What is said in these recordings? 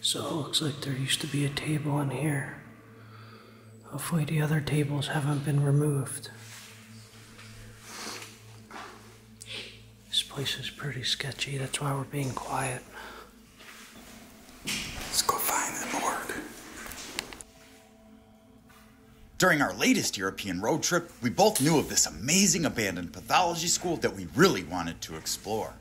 So it looks like there used to be a table in here. Hopefully the other tables haven't been removed. This place is pretty sketchy, that's why we're being quiet. Let's go find the morgue. During our latest European road trip, we both knew of this amazing abandoned pathology school that we really wanted to explore.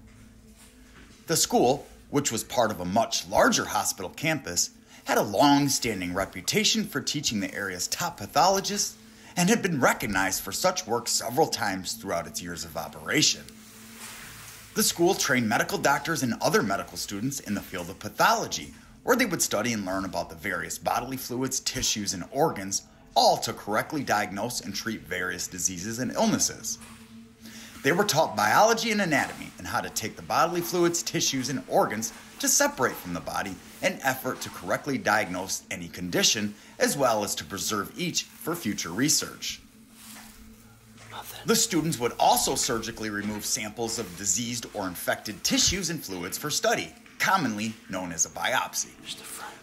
The school, which was part of a much larger hospital campus, had a long-standing reputation for teaching the area's top pathologists and had been recognized for such work several times throughout its years of operation. The school trained medical doctors and other medical students in the field of pathology, where they would study and learn about the various bodily fluids, tissues, and organs, all to correctly diagnose and treat various diseases and illnesses. They were taught biology and anatomy and how to take the bodily fluids, tissues, and organs to separate from the body in an effort to correctly diagnose any condition, as well as to preserve each for future research. The students would also surgically remove samples of diseased or infected tissues and fluids for study, commonly known as a biopsy.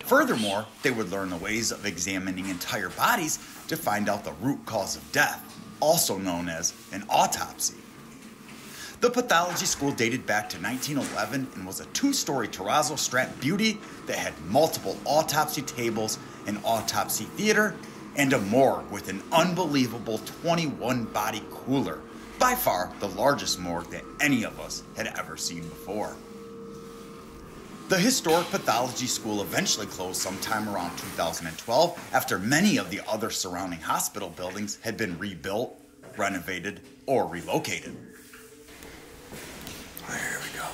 Furthermore, they would learn the ways of examining entire bodies to find out the root cause of death, also known as an autopsy. The pathology school dated back to 1911 and was a 2-story terrazzo strap beauty that had multiple autopsy tables, an autopsy theater, and a morgue with an unbelievable 21-body cooler, by far the largest morgue that any of us had ever seen before. The historic pathology school eventually closed sometime around 2012 after many of the other surrounding hospital buildings had been rebuilt, renovated, or relocated. Here we go.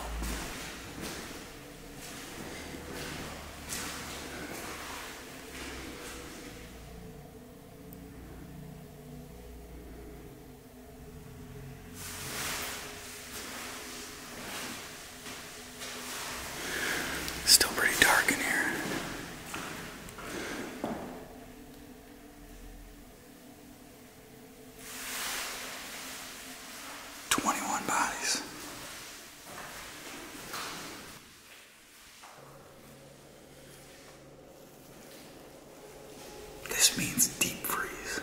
Still pretty dark in here. Bodies. This means deep freeze.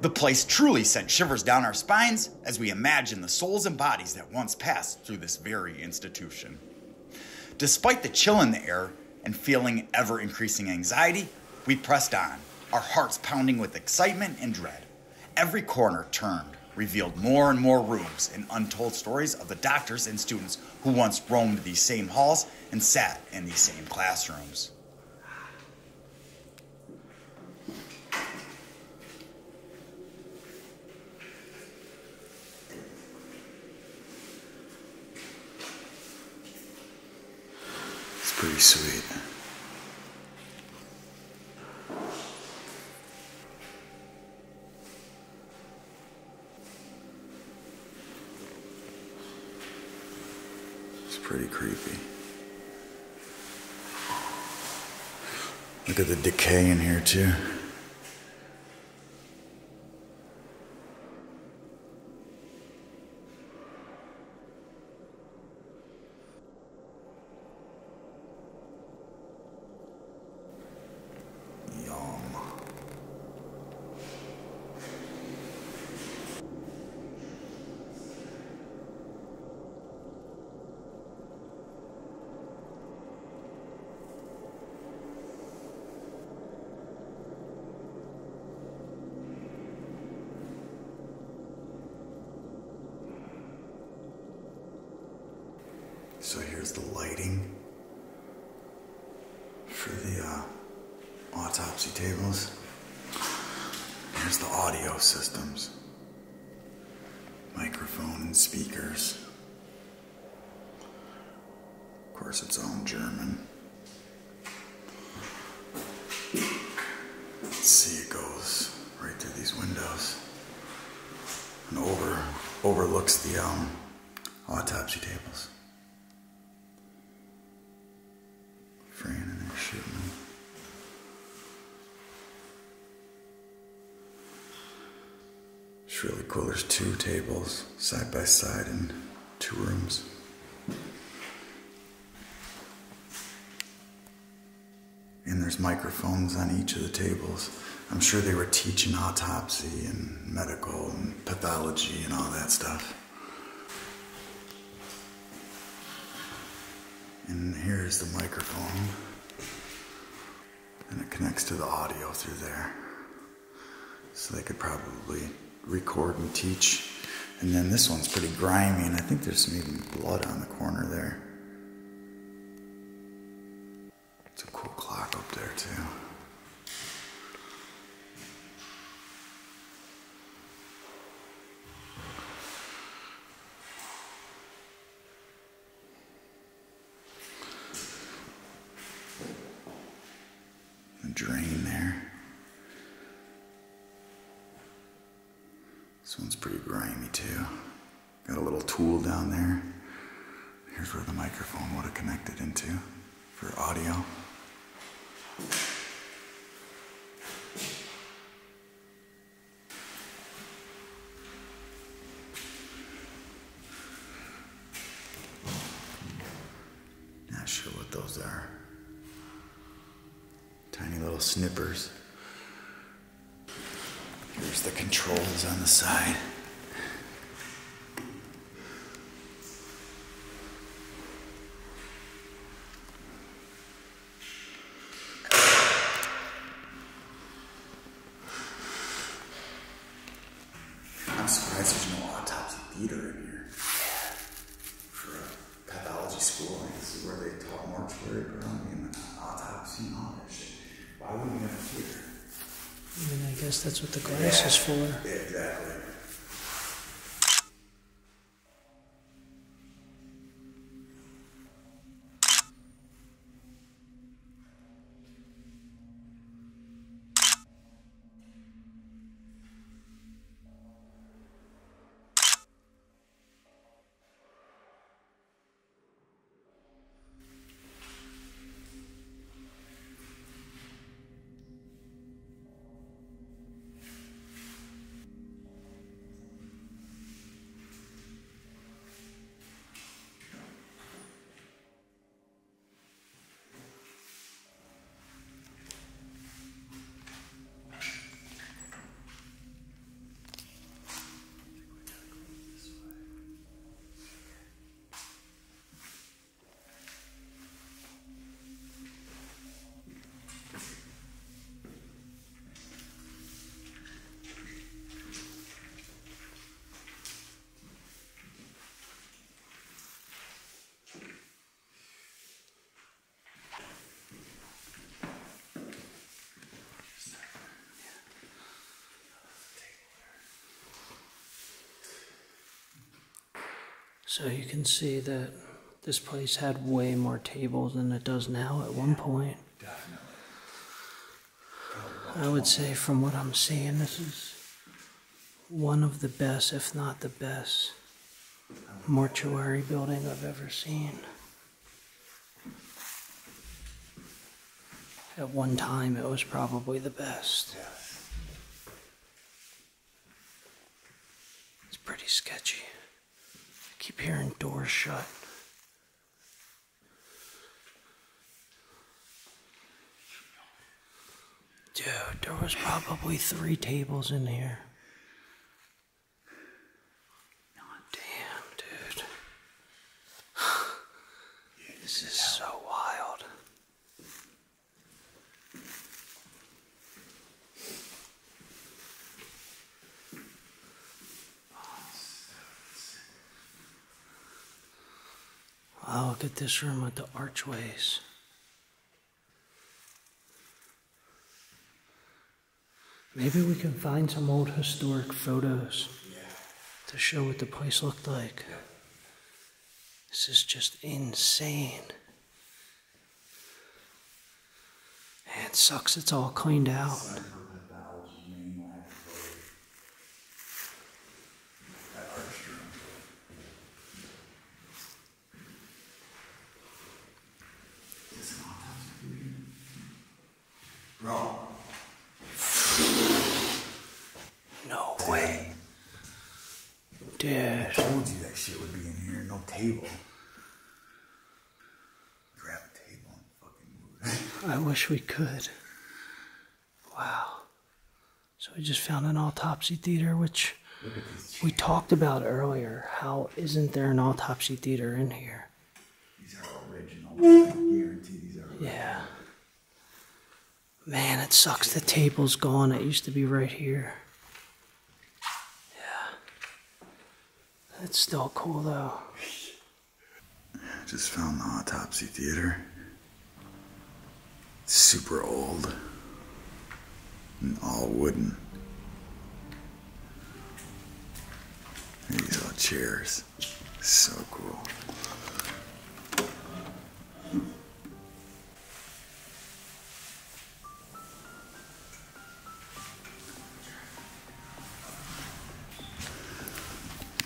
The place truly sent shivers down our spines as we imagined the souls and bodies that once passed through this very institution. Despite the chill in the air and feeling ever-increasing anxiety, we pressed on, our hearts pounding with excitement and dread. Every corner turned revealed more and more rooms and untold stories of the doctors and students who once roamed these same halls and sat in these same classrooms. Pretty sweet. It's pretty creepy. Look at the decay in here too. So here's the lighting for the autopsy tables. Here's the audio systems. microphone and speakers. Of course, it's all in German. Let's see, it goes right through these windows and overlooks the autopsy tables. Fran in there shooting them. It's really cool. There's 2 tables side by side in 2 rooms. And there's microphones on each of the tables. I'm sure they were teaching autopsy and medical and pathology and all that stuff. And here's the microphone. And it connects to the audio through there. So they could probably record and teach. And then this one's pretty grimy, and I think there's some even blood on the corner there. It's a cool clock up there too. The drain there. This one's pretty grimy too. Got a little tool down there. Here's where the microphone would have connected into for audio. Not sure what those are. Tiny little snippers. Here's the controls on the side. I'm surprised there's no autopsy theater in here. For a pathology school, like this is where they taught mortuary pathology and autopsy and all that shit. Why wouldn't we have a theater? I mean, I guess that's what the glass is for. Yeah, exactly. So you can see that this place had way more tables than it does now at one point. Definitely. I would say from what I'm seeing, this is one of the best, if not the best, mortuary building I've ever seen. At one time, it was probably the best. It's pretty sketchy. I keep hearing doors shut. Dude, there was probably 3 tables in here. Damn, dude. This is so wild. Wow, look at this room with the archways. Maybe we can find some old historic photos to show what the place looked like. This is just insane. And it sucks it's all cleaned out. Bro. No way. Dude. I told you that shit would be in here. No table. Grab a table and fucking move it. I wish we could. Wow. So we just found an autopsy theater, which we talked about earlier. How isn't there an autopsy theater in here? These are original. I guarantee these are original. Yeah. Man, it sucks the table's gone. It used to be right here. Yeah. It's still cool though. Just found the autopsy theater. Super old. And all wooden. These are chairs. So cool.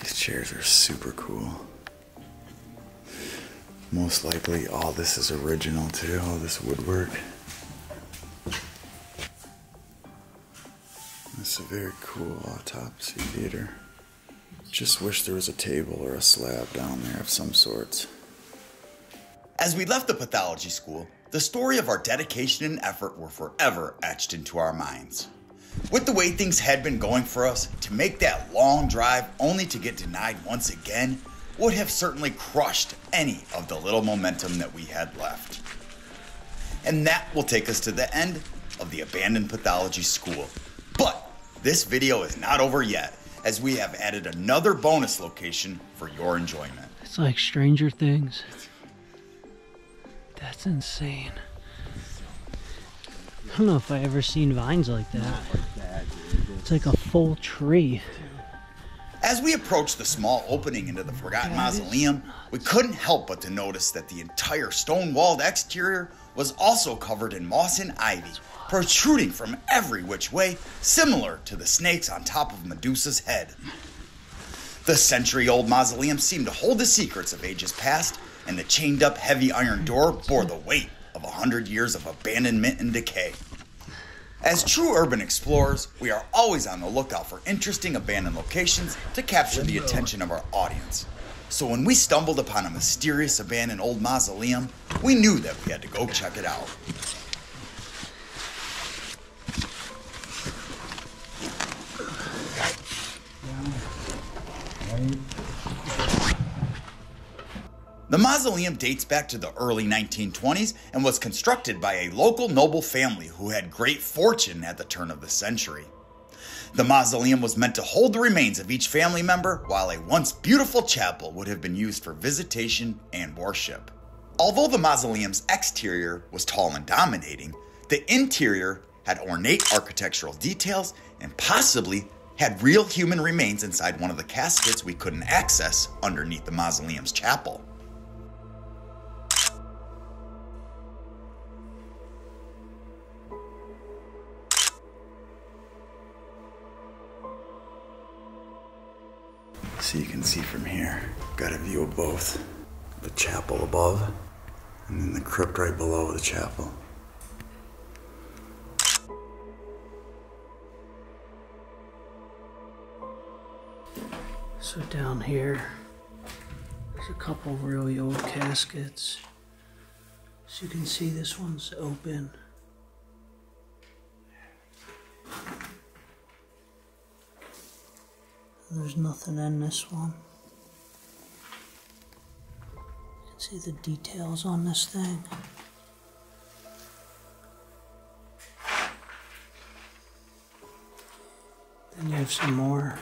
These chairs are super cool. Most likely all this is original too, all this woodwork. It's a very cool autopsy theater. Just wish there was a table or a slab down there of some sorts. As we left the pathology school, the story of our dedication and effort were forever etched into our minds. With the way things had been going for us, to make that long drive only to get denied once again would have certainly crushed any of the little momentum that we had left. And that will take us to the end of the abandoned pathology school. But this video is not over yet, as we have added another bonus location for your enjoyment. It's like Stranger Things. That's insane. I don't know if I ever seen vines like that. It's like a full tree. As we approached the small opening into the forgotten mausoleum, we couldn't help but to notice that the entire stone-walled exterior was also covered in moss and ivy, protruding from every which way, similar to the snakes on top of Medusa's head. The century-old mausoleum seemed to hold the secrets of ages past, and the chained-up heavy iron door bore the weight of 100 years of abandonment and decay. As true urban explorers, we are always on the lookout for interesting abandoned locations to capture the attention of our audience. So when we stumbled upon a mysterious abandoned old mausoleum, we knew that we had to go check it out. The mausoleum dates back to the early 1920s and was constructed by a local noble family who had great fortune at the turn of the century. The mausoleum was meant to hold the remains of each family member, while a once beautiful chapel would have been used for visitation and worship. Although the mausoleum's exterior was tall and dominating, the interior had ornate architectural details and possibly had real human remains inside one of the caskets we couldn't access underneath the mausoleum's chapel. So you can see from here, got a view of both. The chapel above, and then the crypt right below the chapel. So down here, there's a couple really old caskets. So you can see this one's open. There's nothing in this one. You can see the details on this thing. Then you have some more.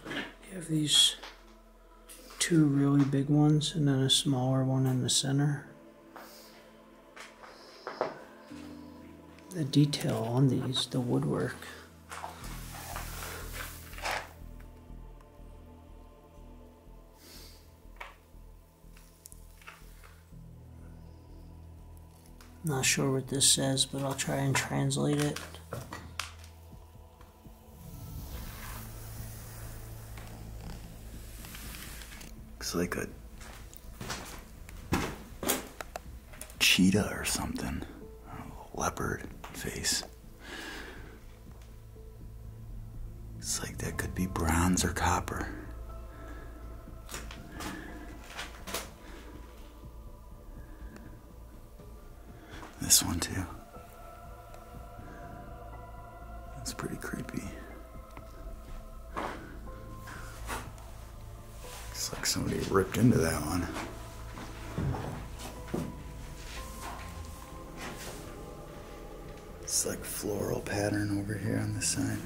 You have these two really big ones and then a smaller one in the center. The detail on these, the woodwork. Not sure what this says, but I'll try and translate it. Looks like a cheetah or something. A leopard face. It's like that could be bronze or copper. This one too. That's pretty creepy. Looks like somebody ripped into that one. It's like floral pattern over here on this side.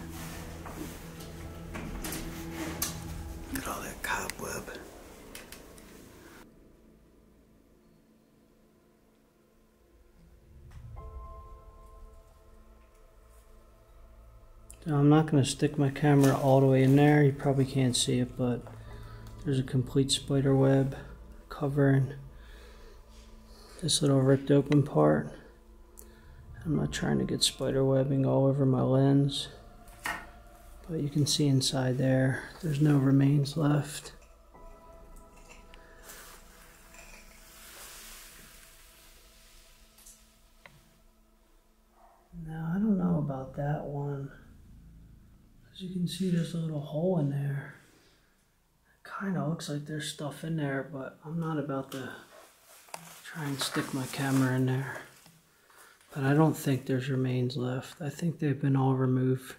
Look at all that cobweb. Now, I'm not going to stick my camera all the way in there. You probably can't see it, but there's a complete spider web covering this little ripped open part. I'm not trying to get spider webbing all over my lens, but you can see inside there, there's no remains left. Now, I don't know about that one. As you can see, there's a little hole in there. It kind of looks like there's stuff in there, but I'm not about to try and stick my camera in there. But I don't think there's remains left. I think they've been all removed.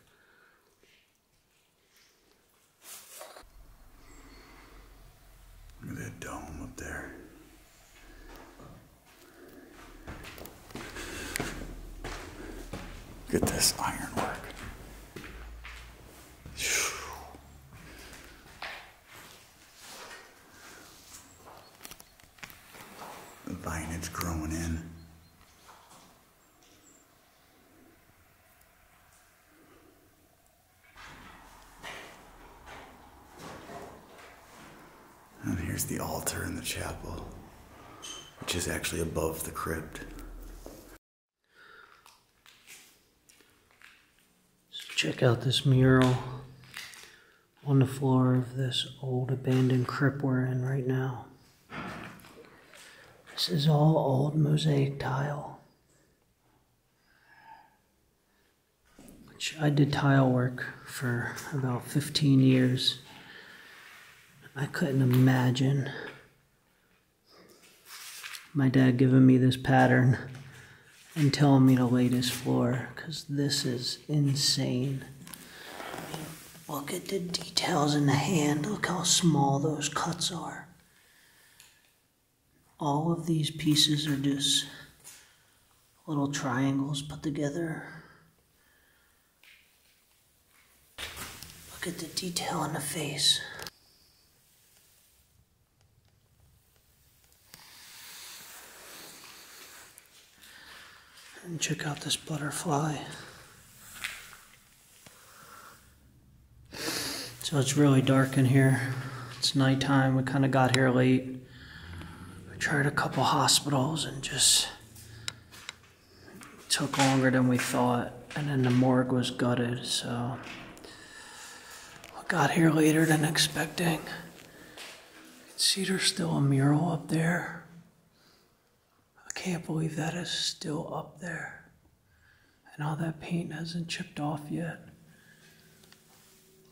Look at that dome up there. Look at this ironwork. The vinage growing in. And here's the altar in the chapel, which is actually above the crypt. So check out this mural on the floor of this old abandoned crypt we're in right now. This is all old mosaic tile. Which I did tile work for about 15 years. I couldn't imagine my dad giving me this pattern and telling me to lay this floor, because this is insane. Look at the details in the hand. Look how small those cuts are. All of these pieces are just little triangles put together. Look at the detail in the face. And check out this butterfly. So it's really dark in here. It's nighttime. We kind of got here late. We tried a couple hospitals and just took longer than we thought. And then the morgue was gutted, so we got here later than expecting. You can see there's still a mural up there. I can't believe that is still up there. And all that paint hasn't chipped off yet.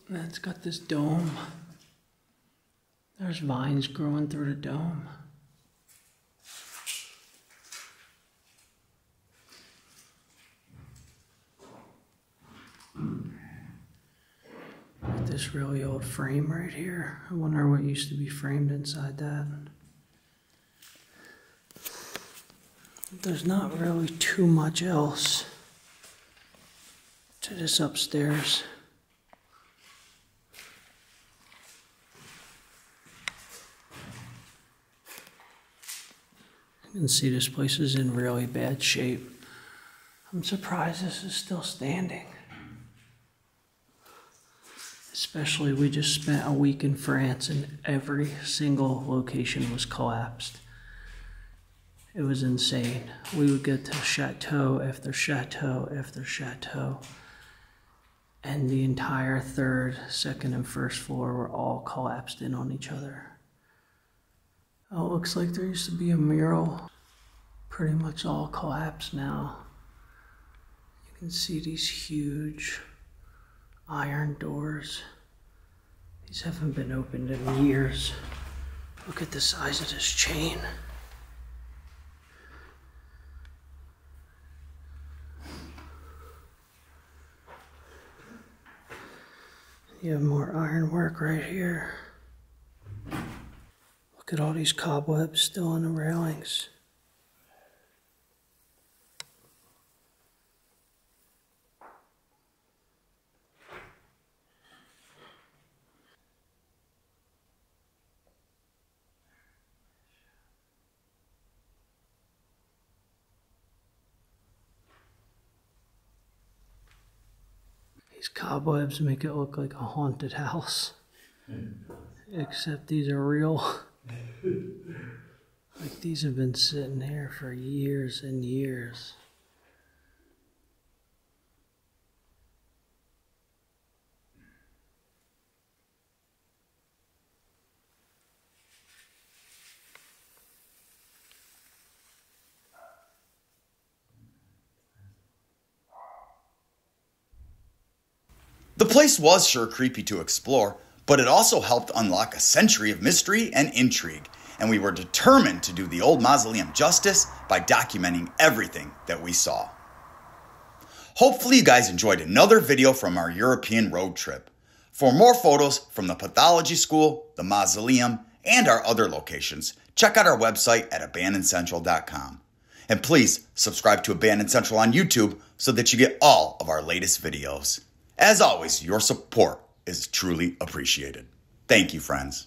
And it's got this dome. There's vines growing through the dome. This really old frame right here. I wonder what used to be framed inside that. There's not really too much else to this upstairs. You can see this place is in really bad shape. I'm surprised this is still standing. Especially, we just spent a week in France and every single location was collapsed. It was insane. We would get to chateau after chateau after chateau. And the entire third, second, and first floor were all collapsed in on each other. Oh, it looks like there used to be a mural. Pretty much all collapsed now. You can see these huge iron doors. These haven't been opened in years. Look at the size of this chain. You have more ironwork right here. Look at all these cobwebs still on the railings. These cobwebs make it look like a haunted house. Except these are real. Like these have been sitting here for years and years. The place was sure creepy to explore, but it also helped unlock a century of mystery and intrigue, and we were determined to do the old mausoleum justice by documenting everything that we saw. Hopefully you guys enjoyed another video from our European road trip. For more photos from the Pathology School, the mausoleum, and our other locations, check out our website at abandonedcentral.com. And please subscribe to Abandoned Central on YouTube so that you get all of our latest videos. As always, your support is truly appreciated. Thank you, friends.